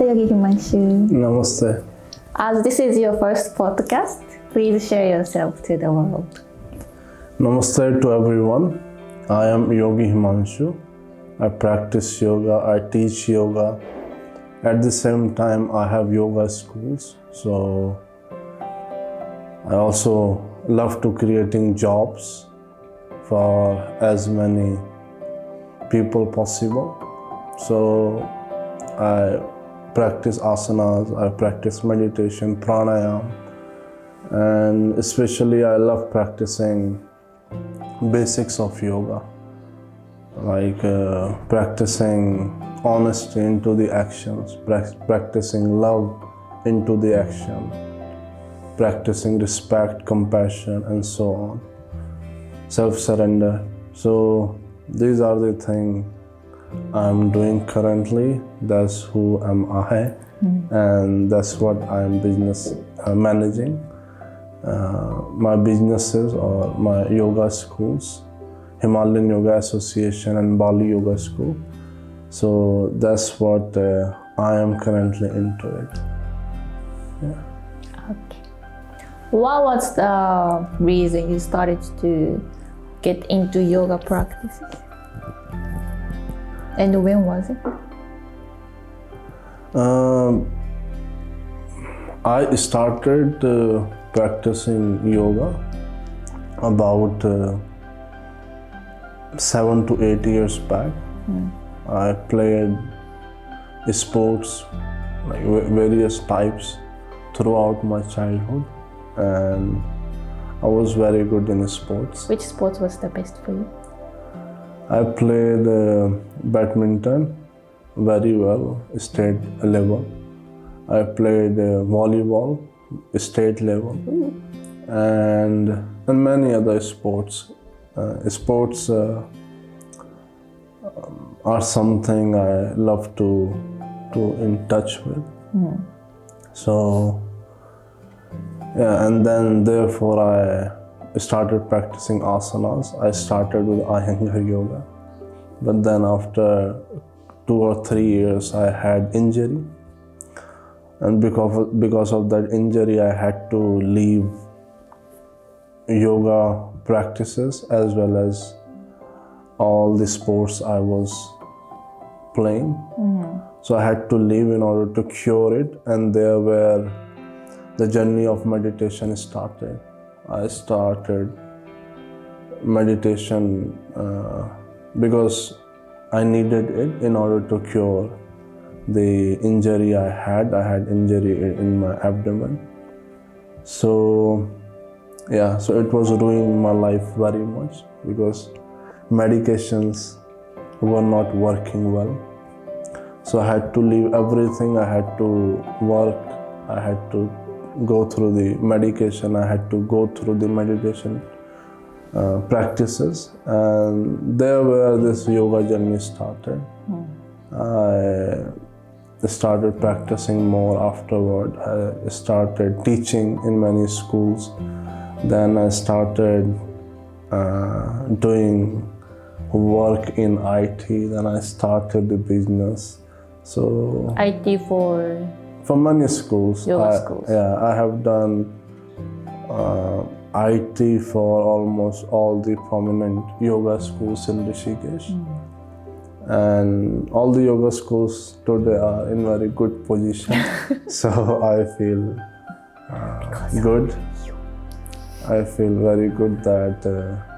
Yogi Himanshu. Namaste. As this is your first podcast, please share yourself to the world. Namaste to everyone. I am Yogi Himanshu. I practice yoga, I teach yoga. At the same time, I have yoga schools. So I also love to creating jobs for as many people possible. So I practice asanas, I practice meditation, pranayama, and especially I love practicing basics of yoga, like practicing honesty into the actions, practicing love into the action, practicing respect, compassion, and so on, self-surrender. So these are the things I'm doing currently. That's who am I, and that's what I'm managing. My businesses or my yoga schools, Himalayan Yoga Association and Bali Yoga School. So that's what I am currently into it. Yeah. Okay. What was the reason you started to get into yoga practices? And when was it? I started practicing yoga about 7 to 8 years back. I played sports, like various types, throughout my childhood, and I was very good in sports. Which sport was the best for you? I played badminton very well, state level. I played volleyball, state level, and many other sports. Sports are something I love to in touch with. So yeah, and then therefore I started practicing asanas. I started with Ayurvedic yoga, but then after 2 or 3 years I had injury, and because of that injury I had to leave yoga practices as well as all the sports I was playing. So I had to leave in order to cure it, and there where the journey of meditation started. I started meditation because I needed it in order to cure the injury I had. I had injury in my abdomen. So yeah, so it was ruining my life very much because medications were not working well. So I had to leave everything. I had to work. I had to go through the medication. I had to go through the meditation practices, and there where this yoga journey started. I started practicing more afterward. I started teaching in many schools. Then I started doing work in IT. Then I started the business. So IT for many schools. Yoga schools. Yeah, I have done IT for almost all the prominent yoga schools in Rishikesh. And all the yoga schools today are in very good position. So I feel good. I feel very good that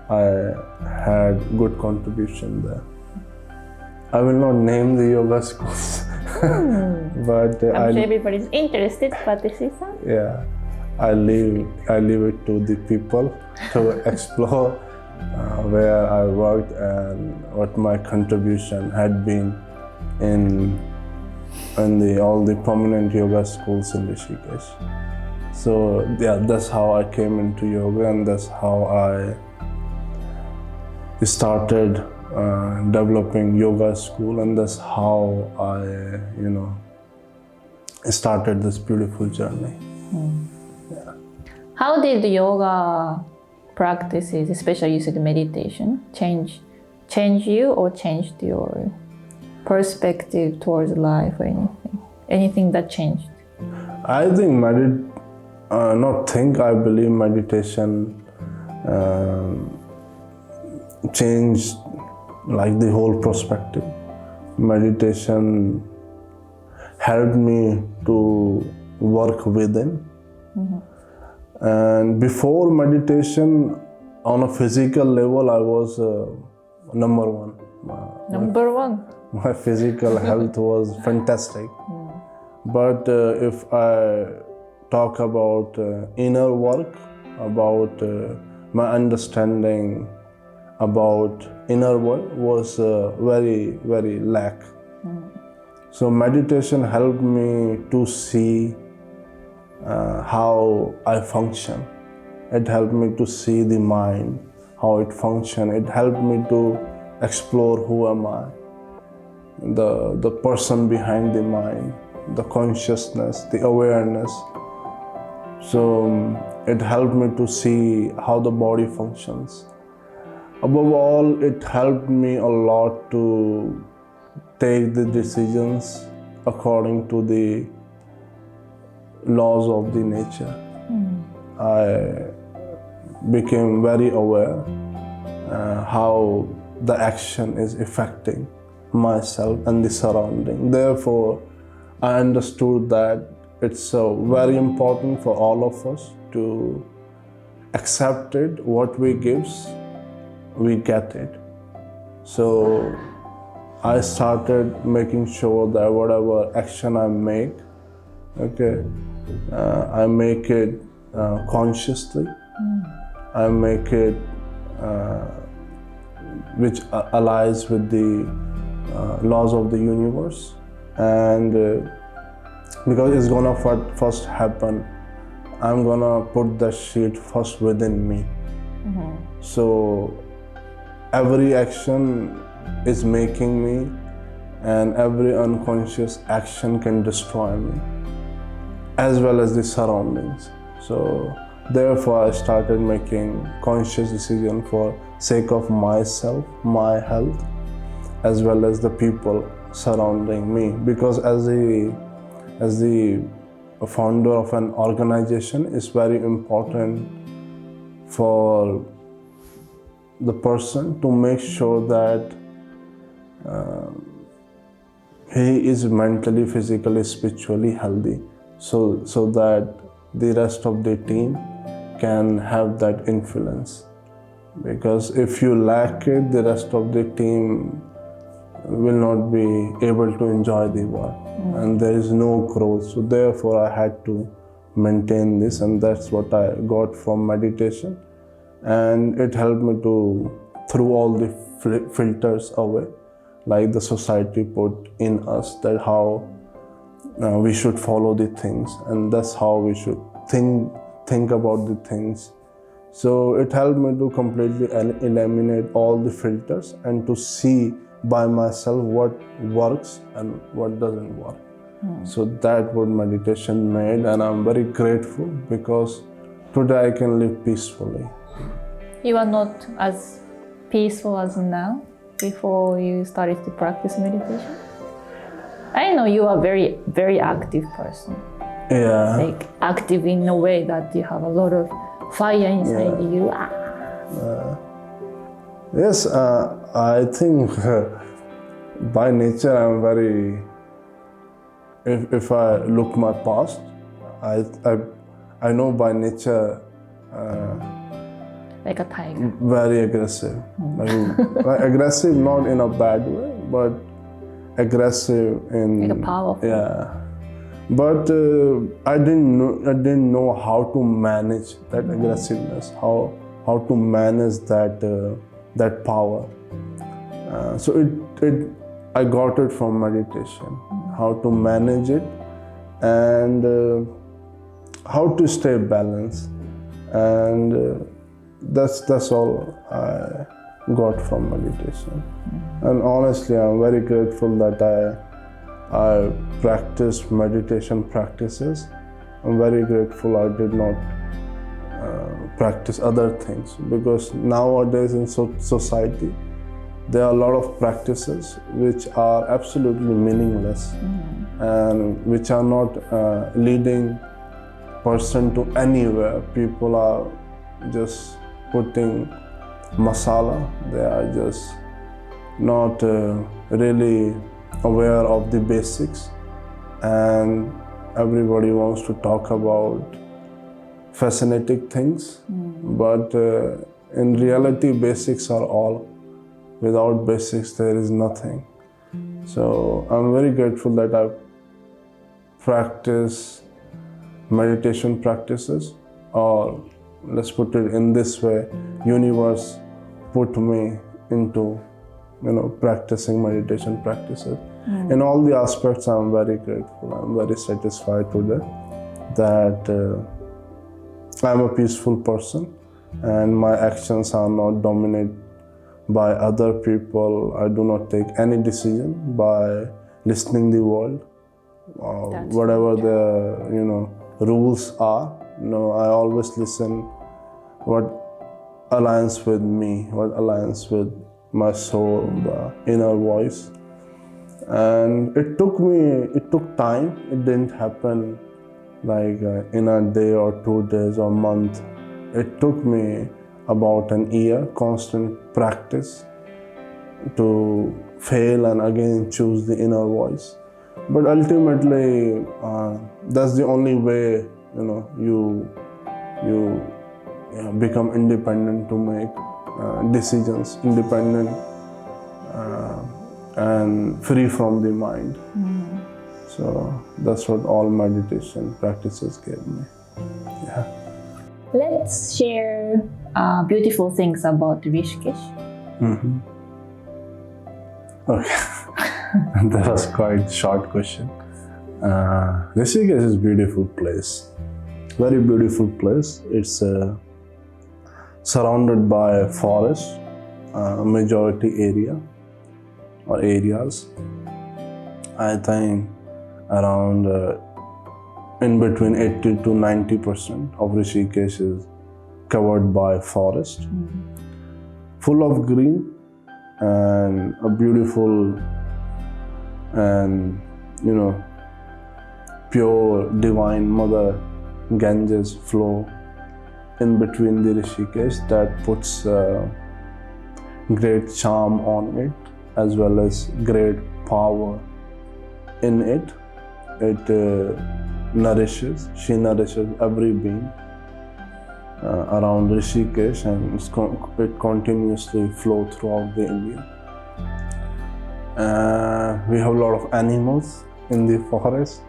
I had good contribution there. I will not name the yoga schools, but I'm sure everybody's interested, but this is yeah, I leave it to the people to explore where I worked and what my contribution had been in all the prominent yoga schools in Rishikesh. So yeah, that's how I came into yoga, and that's how I started developing yoga school, and that's how I, started this beautiful journey. Yeah. How did the yoga practices, especially you said meditation, change you or changed your perspective towards life or anything? anything that changed? I think I believe meditation changed like the whole perspective. Meditation helped me to work within. And before meditation, on a physical level, I was number one. Number one. My physical health was fantastic. But if I talk about inner work, about my understanding about inner world was very, very lack. So meditation helped me to see how I function. It helped me to see the mind, how it functions. It helped me to explore who am I, the person behind the mind, the consciousness, the awareness. So it helped me to see how the body functions. Above all, it helped me a lot to take the decisions according to the laws of the nature. I became very aware how the action is affecting myself and the surrounding. Therefore, I understood that it's very important for all of us to accept it. What we give, we get it. So I started making sure that whatever action I make, I make it consciously. I make it which aligns with the laws of the universe. And because it's gonna first happen, I'm gonna put the shit first within me. So every action is making me, and every unconscious action can destroy me, as well as the surroundings. So therefore I started making conscious decision for sake of myself, my health, as well as the people surrounding me. Because as the founder of an organization, it's very important for the person to make sure that he is mentally, physically, spiritually healthy, so that the rest of the team can have that influence. Because if you lack it, the rest of the team will not be able to enjoy the work, and there is no growth. So therefore I had to maintain this, and that's what I got from meditation. And it helped me to throw all the filters away, like the society put in us, that how we should follow the things, and that's how we should think about the things. So it helped me to completely eliminate all the filters and to see by myself what works and what doesn't work. So that what meditation made, and I'm very grateful because today I can live peacefully. You are not as peaceful as now before you started to practice meditation? I know you are a very, very active person. Yeah. Like active in a way that you have a lot of fire inside you. Yes, I think by nature I'm very, if I look my past, I know by nature like a tiger. Very aggressive. Like aggressive not in a bad way, but aggressive in like a powerful. Yeah. But I didn't know how to manage that aggressiveness, how to manage that power. So I got it from meditation, how to manage it, and how to stay balanced, and that's all I got from meditation. And honestly, I'm very grateful that I practiced meditation practices. I'm very grateful I did not practice other things, because nowadays in society there are a lot of practices which are absolutely meaningless. and which are not leading person to anywhere. People are just putting masala. They are just not really aware of the basics, and everybody wants to talk about fascinating things, but in reality basics are all. Without basics there is nothing. So I'm very grateful that I practice meditation practices, or let's put it in this way, universe put me into practicing meditation practices. In all the aspects I'm very grateful. I'm very satisfied today that I'm a peaceful person and my actions are not dominated by other people. I do not take any decision by listening the world, whatever the rules are. No, I always listen what aligns with me, what aligns with my soul, the inner voice. And it took time. It didn't happen like in a day or 2 days or month. It took me about an year, constant practice to fail and again choose the inner voice. But ultimately, that's the only way you become independent to make decisions, independent and free from the mind. So that's what all meditation practices gave me. Yeah. Let's share beautiful things about Rishikesh. Okay. That was quite a short question. Rishikesh is a beautiful place. Very beautiful place. It's surrounded by forest, majority area or areas. I think around in between 80 to 90% of Rishikesh is covered by forest, full of green, and a beautiful and pure divine mother Ganges flow in between the Rishikesh that puts great charm on it as well as great power in it. It nourishes every being around Rishikesh, and it continuously flows throughout the India. We have a lot of animals in the forest.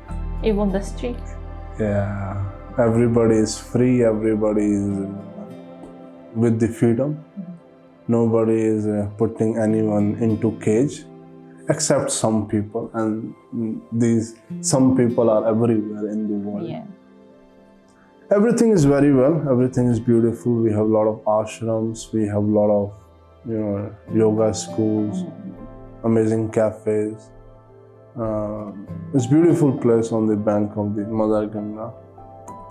Even the street. Yeah, everybody is free, everybody is with the freedom. Nobody is putting anyone into cage, except some people, and these some people are everywhere in the world. Yeah. Everything is very well, everything is beautiful. We have a lot of ashrams, we have a lot of yoga schools, amazing cafes. It's a beautiful place on the bank of the Mother Ganga.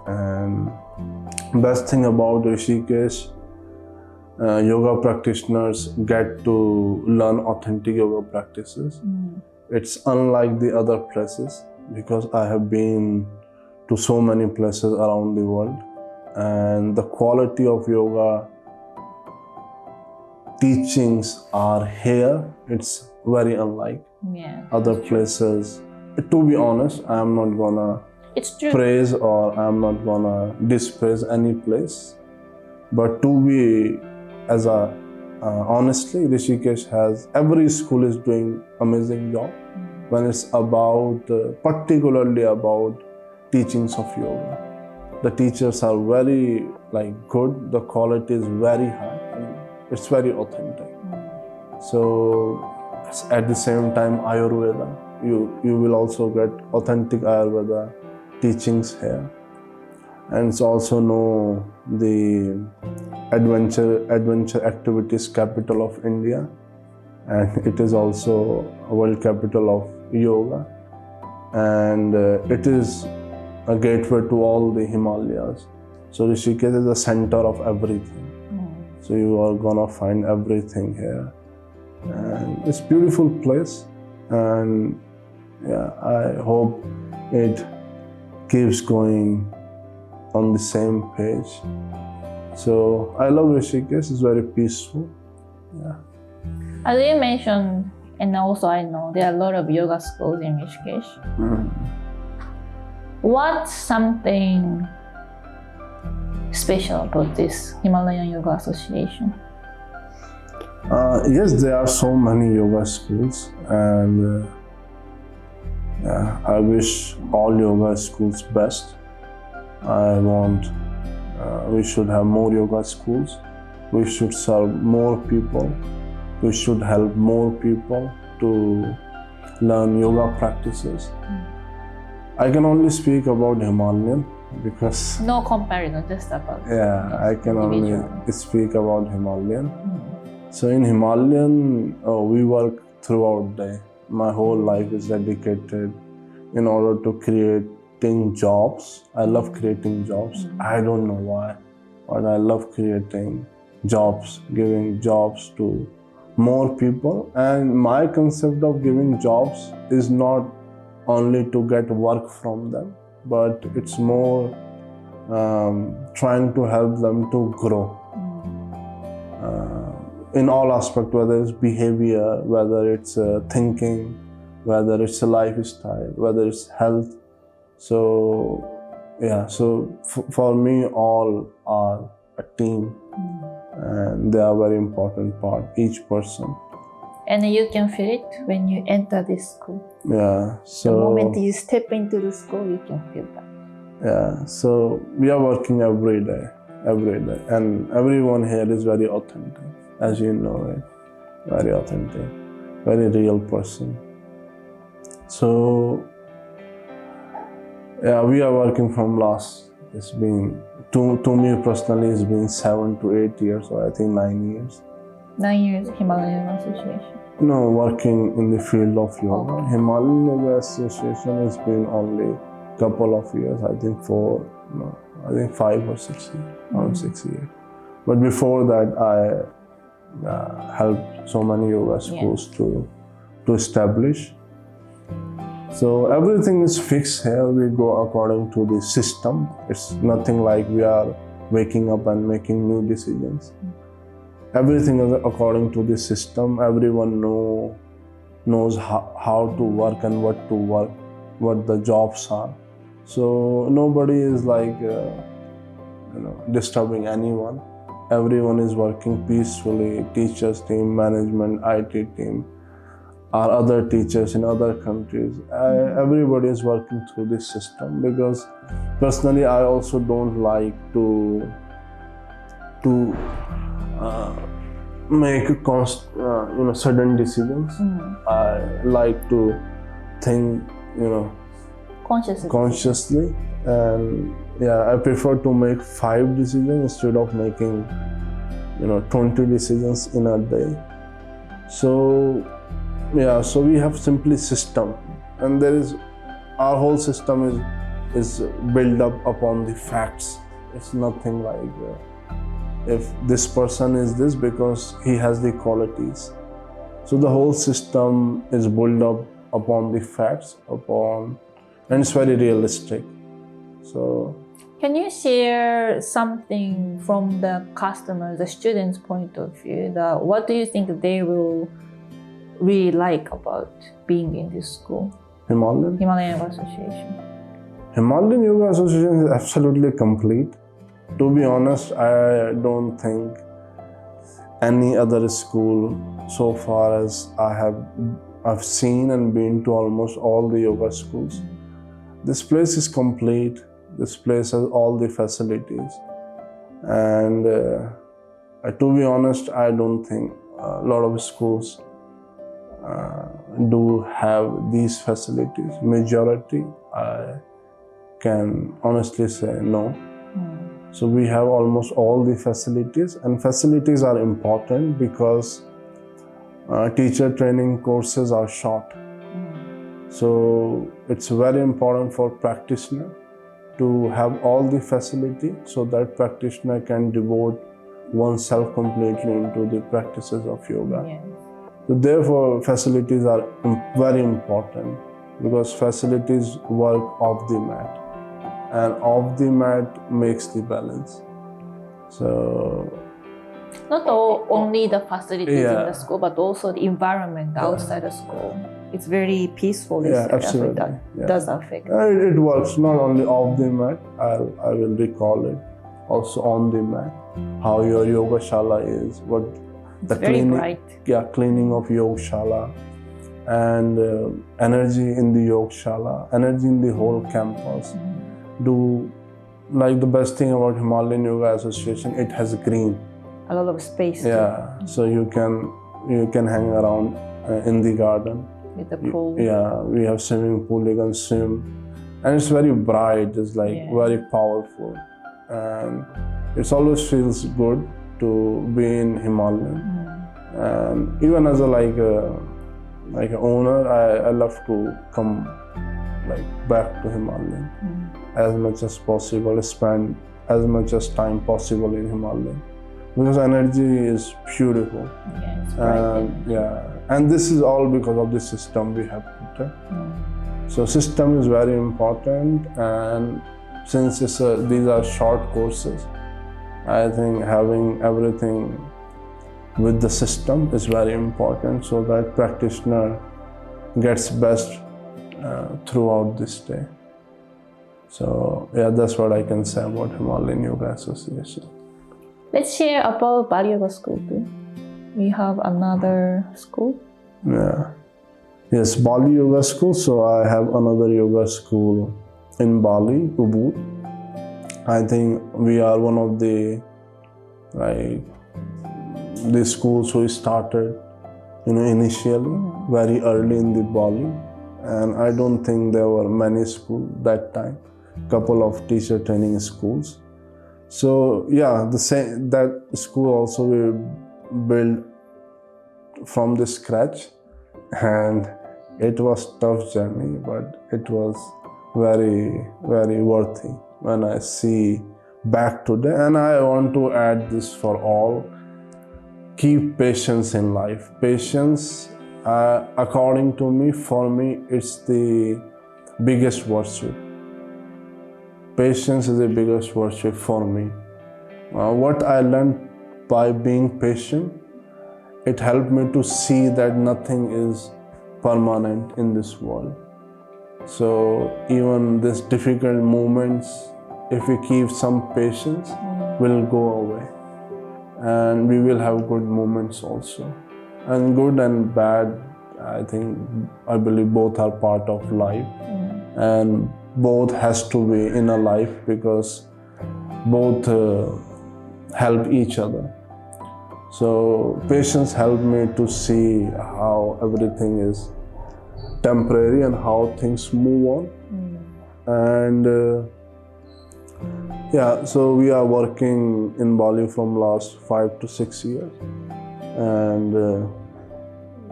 And best thing about Rishikesh, yoga practitioners get to learn authentic yoga practices. It's unlike the other places because I have been to so many places around the world, and the quality of yoga teachings are here. It's very unlike other places. To be honest, I am not gonna praise or I am not gonna dispraise any place, but to be honestly, Rishikesh has, every school is doing amazing job when it's about particularly about teachings of yoga. The teachers are very good, the quality is very high, and it's very authentic. So at the same time, Ayurveda, you will also get authentic Ayurveda teachings here. And it's also know the adventure activities capital of India, and it is also a world capital of yoga, and it is a gateway to all the Himalayas. So Rishikesh is the center of everything. So you are gonna find everything here, and it's a beautiful place. And yeah, I hope it keeps going on the same page. So I love Rishikesh, it's very peaceful. Yeah. As you mentioned, and also I know there are a lot of yoga schools in Rishikesh. What's something special about this Himalayan Yoga Association? Yes, there are so many yoga schools, and I wish all yoga schools best. I want we should have more yoga schools. We should serve more people. We should help more people to learn yoga practices. I can only speak about Himalayan because No comparison, just about. I can only individual. speak about Himalayan. So in Himalayan, we work throughout day. My whole life is dedicated in order to creating jobs. I love creating jobs. I don't know why, but I love creating jobs, giving jobs to more people. And my concept of giving jobs is not only to get work from them, but it's more trying to help them to grow in all aspects, whether it's behavior, whether it's thinking, whether it's a lifestyle, whether it's health. So for me, all are a team, and they are a very important part, each person. And you can feel it when you enter this school. Yeah, so The moment you step into the school, you can feel that. yeah, so we are working every day, and everyone here is very authentic, as you know, right? Very authentic, very real person. So yeah, we are working from last. It's been to me personally, it's been 7 to 8 years, or I think 9 years. 9 years Himalayan Association. No, working in the field of yoga. Okay. Himalayan Yoga Association has been only couple of years. I think 5 or 6 years, around 6 years. But before that, I helped so many yoga schools to establish. So everything is fixed here. We go according to the system. It's nothing like we are waking up and making new decisions. Everything is according to the system. Everyone knows how to work and what to work, what the jobs are. So nobody is like disturbing anyone. Everyone is working peacefully. Teachers team, management, IT team, our other teachers in other countries. Everybody is working through this system, because personally I also don't like to make sudden decisions. I like to think consciously, and I prefer to make 5 decisions instead of making 20 decisions in a day. So we have simply system, and our whole system is built up upon the facts. It's nothing like if this person is this because he has the qualities. So the whole system is built up upon the facts, and it's very realistic. So Can you share something from the customer, the student's point of view? What do you think they will really like about being in this school? Himalayan Himalayan Yoga Association. Himalayan Yoga Association is absolutely complete. To be honest, I don't think any other school so far as I've seen and been to almost all the yoga schools. This place is complete. This place has all the facilities. And to be honest, I don't think a lot of schools do have these facilities. Majority, I can honestly say no. So we have almost all the facilities, and facilities are important because teacher training courses are short. So it's very important for practitioner to have all the facility so that practitioner can devote oneself completely into the practices of yoga. Yes. So therefore, facilities are very important. because facilities work off the mat, and off the mat makes the balance. So Not only the facilities in the school, but also the environment outside the school. It's very peaceful. Absolutely. That does affect. It works not only off the mat. I will recall it. Also on the mat, how your yoga shala is, what it's very cleaning, bright. Cleaning of yoga shala, and energy in the yoga shala, energy in the whole campus. Do like the best thing about Himalayan Yoga Association, it has green. A lot of space. So you can hang around in the garden. With the pool. We have swimming pool. You can swim, and it's very bright. It's like very powerful, and it always feels good to be in Himalayan. And even as a like an owner, I love to come back to Himalayan as much as possible. Spend as much as time possible in Himalayan, because energy is beautiful. And this is all because of the system we have put in. So system is very important, and since these are short courses, I think having everything with the system is very important, so that practitioner gets best throughout this day. So that's what I can say about Himalayan Yoga Association. Let's share about Bali Yoga School too. We have another school. Yes, Bali Yoga School. So I have another yoga school in Bali, Ubud. I think we are one of the schools who started, initially very early in the Bali, and I don't think there were many schools that time. Couple of teacher training schools. So that school also we built from the scratch, and it was tough journey, but it was very, very worthy when I see back today. And I want to add this for all: keep patience in life. Patience, according to me, for me, it's the biggest virtue. Patience is the biggest virtue for me. What I learned by being patient, it helped me to see that nothing is permanent in this world. So even these difficult moments, if we keep some patience, will go away. And we will have good moments also. And good and bad, I believe both are part of life. And both has to be in a life, because both help each other. So patience helped me to see how everything is temporary and how things move on. And so we are working in Bali from last 5 to 6 years. And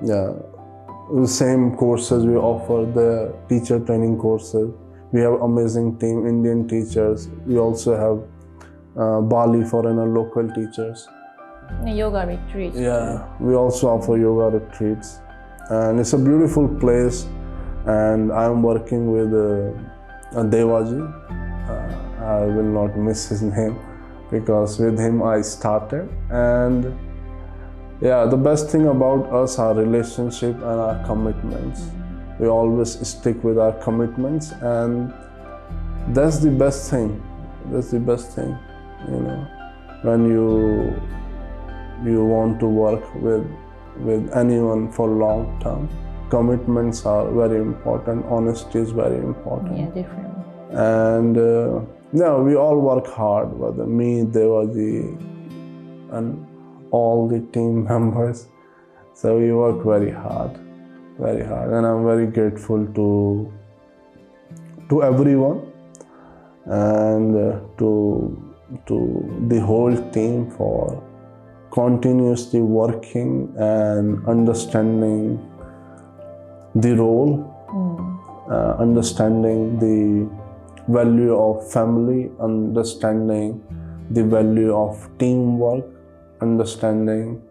the same courses we offer, the teacher training courses. We have amazing team, Indian teachers. We also have Bali foreigner local teachers. Yoga retreats. We also offer yoga retreats. And it's a beautiful place. And I'm working with Devaji. I will not miss his name, because with him I started. And the best thing about us, our relationship and our commitments. We always stick with our commitments, and that's the best thing. That's the best thing, when you want to work with anyone for long term. Commitments are very important. Honesty is very important. Yeah, definitely. And we all work hard, whether me, Devaji, and all the team members. So we work very hard, and I'm very grateful to everyone, and to the whole team for continuously working and understanding the role, understanding the value of family, understanding the value of teamwork, understanding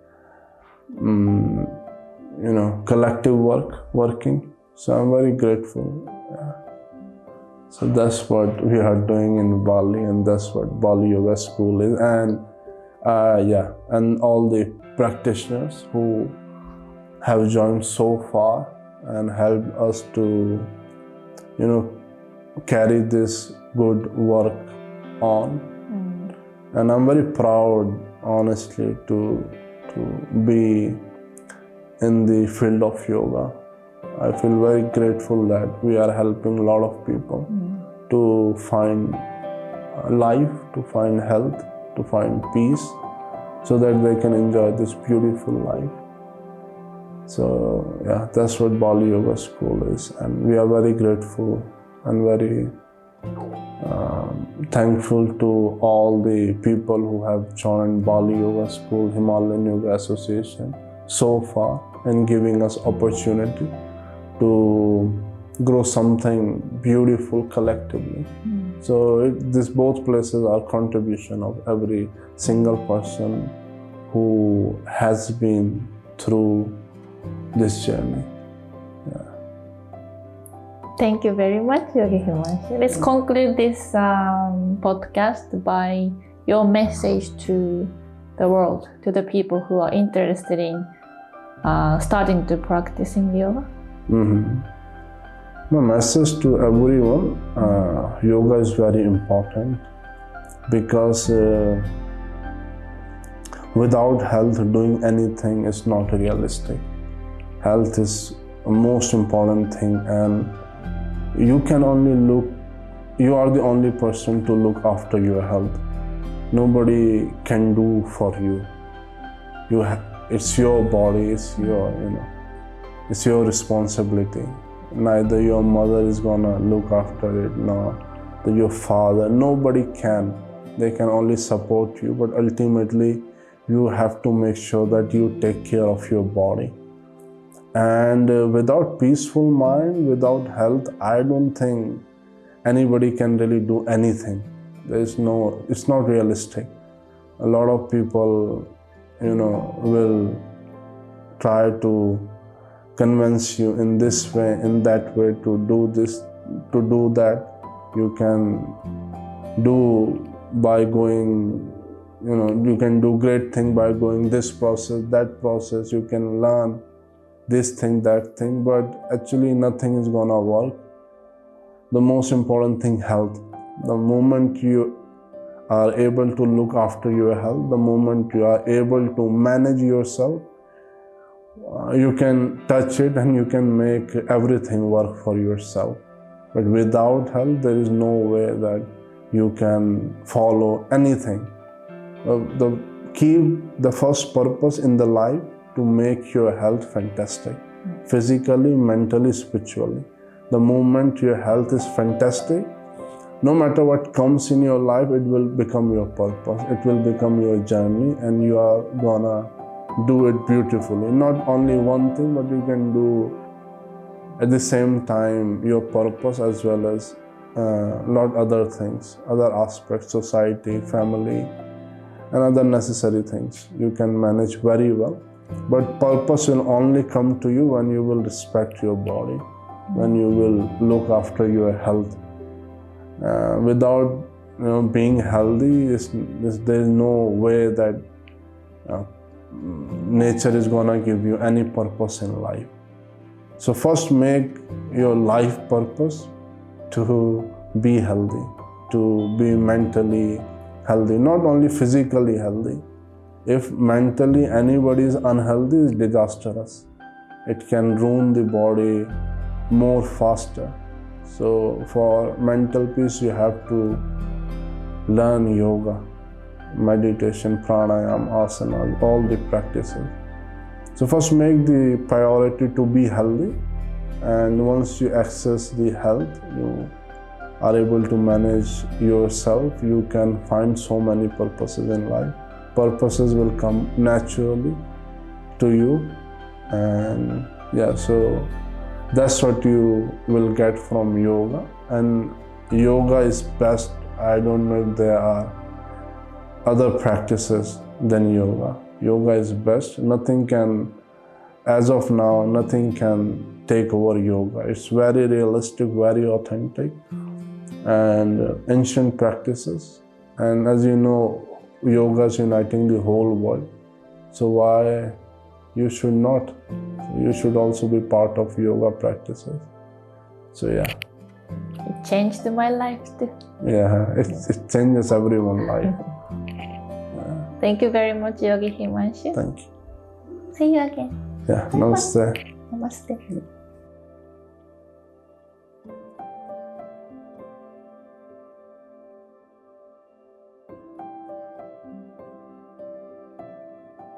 collective working, So I'm very grateful. Yeah. So that's what we are doing in Bali, and that's what Bali Yoga School is. And and all the practitioners who have joined so far and helped us to, carry this good work on. And I'm very proud, honestly, to be in the field of yoga. I feel very grateful that we are helping a lot of people to find life, to find health, to find peace, so that they can enjoy this beautiful life. So yeah, that's what Bali Yoga School is, and we are very grateful and very thankful to all the people who have joined Bali Yoga School, Himalayan Yoga Association so far, and giving us opportunity to grow something beautiful collectively. So these both places are contribution of every single person who has been through this journey. Thank you very much, Yogi Himanshu. Let's conclude this podcast by your message to the world, to the people who are interested in starting to practicing yoga. My message to everyone, yoga is very important, because without health, doing anything is not realistic. Health is the most important thing, and you are the only person to look after your health. Nobody can do for you. It's your body, it's your responsibility. Neither your mother is gonna look after it, nor your father. Nobody can. They can only support you, but ultimately you have to make sure that you take care of your body. And without peaceful mind, without health, I don't think anybody can really do anything. It's not realistic. A lot of people, will try to convince you in this way, in that way, to do this, to do that. You can do by going, you can do great thing by going this process, that process. You can learn this thing, that thing, but actually nothing is gonna work. The most important thing, health. The moment you are able to look after your health, the moment you are able to manage yourself, you can touch it and you can make everything work for yourself. But without health, there is no way that you can follow anything. The first purpose in the life, to make your health fantastic, physically, mentally, spiritually. The moment your health is fantastic, no matter what comes in your life, it will become your purpose, it will become your journey, and you are gonna do it beautifully. Not only one thing, but you can do at the same time your purpose as well as a lot other things, other aspects, society, family, and other necessary things. You can manage very well. But purpose will only come to you when you will respect your body, when you will look after your health. Without being healthy, there is no way that nature is gonna give you any purpose in life. So first make your life purpose to be healthy, to be mentally healthy, not only physically healthy. If mentally anybody is unhealthy, it's disastrous. It can ruin the body more faster. So for mental peace, you have to learn yoga, meditation, pranayama, asana, all the practices. So first make the priority to be healthy, and once you access the health, you are able to manage yourself. You can find so many purposes in life. Purposes will come naturally to you, and so that's what you will get from yoga. And yoga is best. I don't know if there are other practices than yoga. Yoga is best. Nothing can as of now, nothing can take over yoga. It's very realistic, very authentic, and ancient practices. And as you know, yoga is uniting the whole world. So why you should not? You should also be part of yoga practices. So yeah. It changed my life too. Yeah, it changes everyone's life. Thank you very much, Yogi Himanshu. Thank you. See you again. Yeah, namaste. Namaste.